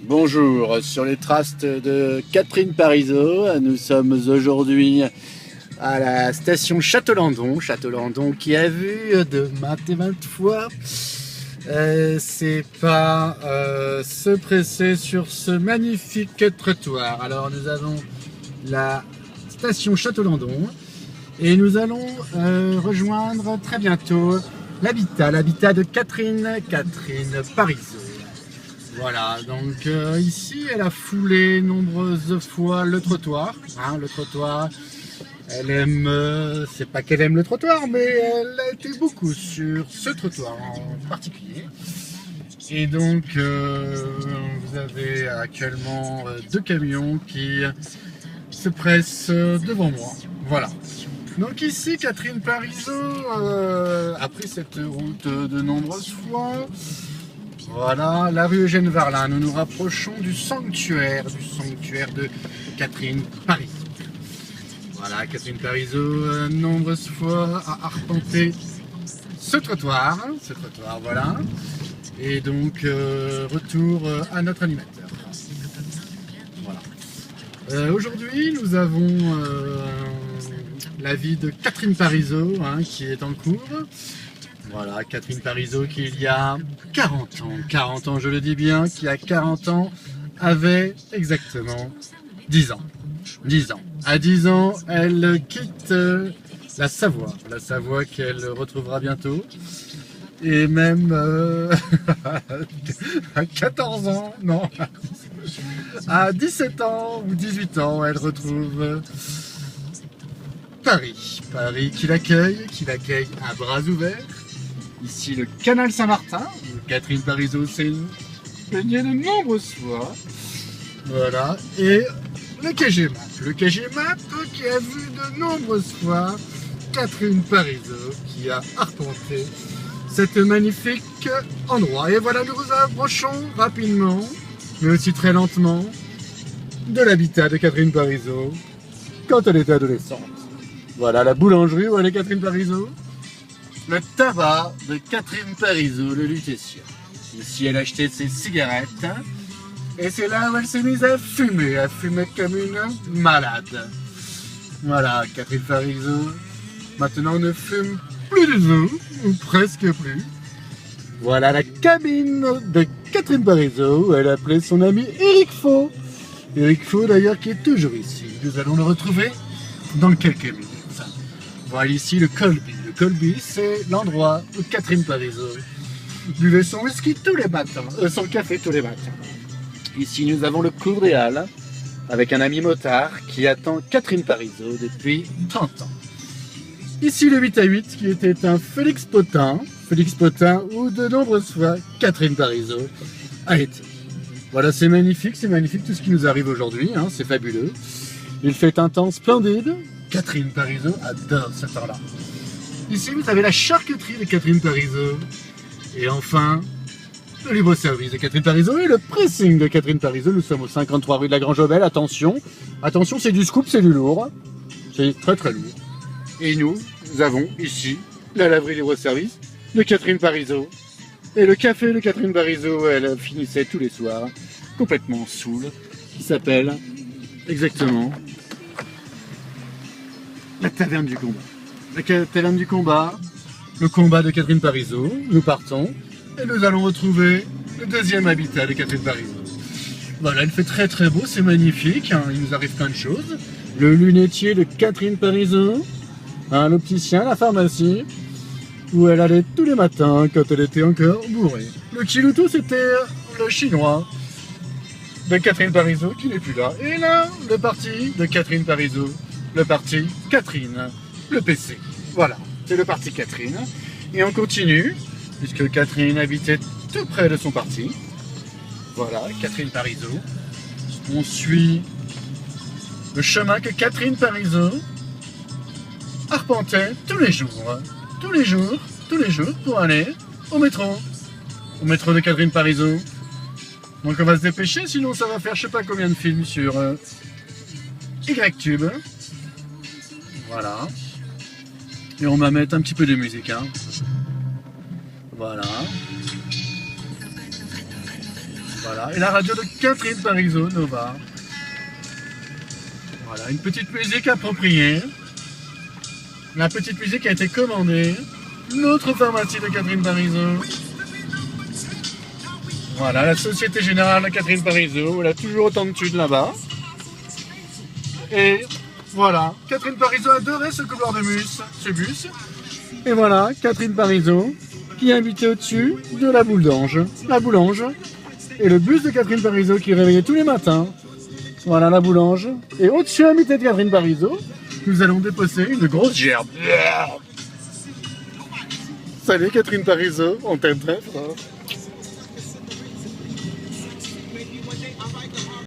Bonjour, sur les traces de Catherine Parizeau, nous sommes aujourd'hui à la station Château-Landon. Château-Landon qui a vu de maintes et maintes fois ses pas se presser sur ce magnifique trottoir. Alors nous avons la station Château-Landon et nous allons rejoindre très bientôt l'habitat de Catherine Parizeau. Voilà, donc ici elle a foulé nombreuses fois le trottoir. Le trottoir, elle aime, c'est pas qu'elle aime le trottoir, mais elle a été beaucoup sur ce trottoir en particulier. Et donc vous avez actuellement deux camions qui se pressent devant moi. Voilà. Donc ici, Catherine Parizeau a pris cette route de nombreuses fois. Voilà, la rue Eugène Varlin. Nous nous rapprochons du sanctuaire de Catherine Parizeau. Voilà, Catherine Parizeau, nombreuses fois a arpenté ce trottoir, voilà. Et donc, retour à notre animateur. Voilà. Aujourd'hui, nous avons la vie de Catherine Parizeau qui est en cours. Voilà, Catherine Parizeau qui il y a 40 ans je le dis bien, qui a 40 ans avait exactement 10 ans. 10 ans. À 10 ans, elle quitte la Savoie qu'elle retrouvera bientôt. Et même à 14 ans, non, à 17 ans ou 18 ans, elle retrouve Paris. Paris qui l'accueille à bras ouverts. Ici le canal Saint-Martin, Catherine Parizeau s'est baignée de nombreuses fois. Voilà, et le KG Map qui a vu de nombreuses fois Catherine Parizeau qui a arpenté cet magnifique endroit. Et voilà, nous nous approchons rapidement, mais aussi très lentement, de l'habitat de Catherine Parizeau quand elle était adolescente. Voilà la boulangerie où elle est Catherine Parizeau. Le tabac de Catherine Parizeau, le Lutétia. Ici, elle a acheté ses cigarettes. Et c'est là où elle s'est mise à fumer comme une malade. Voilà, Catherine Parizeau. Maintenant, ne fume plus du tout, ou presque plus. Voilà la cabine de Catherine Parizeau, où elle a appelé son ami Eric Faux. Eric Faux, d'ailleurs, qui est toujours ici. Nous allons le retrouver dans quelques minutes. Voilà ici le Colby. Colby, c'est l'endroit où Catherine Parizeau buvait son whisky tous les matins, son café tous les matins. Ici, nous avons le cours des Halles, avec un ami motard qui attend Catherine Parizeau depuis 30 ans. Ici, le 8 à 8, qui était un Félix Potin où de nombreuses fois Catherine Parizeau a été. Voilà, c'est magnifique tout ce qui nous arrive aujourd'hui, c'est fabuleux. Il fait un temps splendide. Catherine Parizeau adore ce temps-là. Ici, vous avez la charcuterie de Catherine Parizeau. Et enfin, le libre-service de Catherine Parizeau et le pressing de Catherine Parizeau. Nous sommes au 53 rue de la Grange-Auvel. Attention, c'est du scoop, c'est du lourd. C'est très très lourd. Et nous avons ici la laverie libre-service de Catherine Parizeau. Et le café de Catherine Parizeau, elle finissait tous les soirs, complètement saoule, qui s'appelle exactement la taverne du combat. La taverne du combat, le combat de Catherine Parizeau. Nous partons et nous allons retrouver le deuxième habitat de Catherine Parizeau. Voilà, il fait très très beau, c'est magnifique, il nous arrive plein de choses. Le lunetier de Catherine Parizeau, l'opticien, la pharmacie, où elle allait tous les matins quand elle était encore bourrée. Le Kiloutou, c'était le chinois de Catherine Parizeau qui n'est plus là. Et là, le parti de Catherine Parizeau, le parti Catherine. Le PC. Voilà, c'est le parti Catherine. Et on continue, puisque Catherine habitait tout près de son parti. Voilà, Catherine Parizeau. On suit le chemin que Catherine Parizeau arpentait tous les jours pour aller au métro de Catherine Parizeau. Donc on va se dépêcher, sinon ça va faire je sais pas combien de films sur YTube. Voilà. Et on va mettre un petit peu de musique. Voilà. Voilà, et la radio de Catherine Parizeau, Nova. Voilà, une petite musique appropriée. La petite musique a été commandée. Notre pharmacie de Catherine Parizeau. Voilà, la Société Générale de Catherine Parizeau. Elle a toujours autant de thunes là-bas. Et voilà, Catherine Parizeau adorait ce couloir de bus. Et voilà, Catherine Parizeau qui est invitée au-dessus de la boule d'ange. La boulange. Et le bus de Catherine Parizeau qui est réveillé tous les matins. Voilà la boulange. Et au-dessus, invité de Catherine Parizeau, nous allons déposer une grosse gerbe. Salut Catherine Parizeau, on t'aime très fort.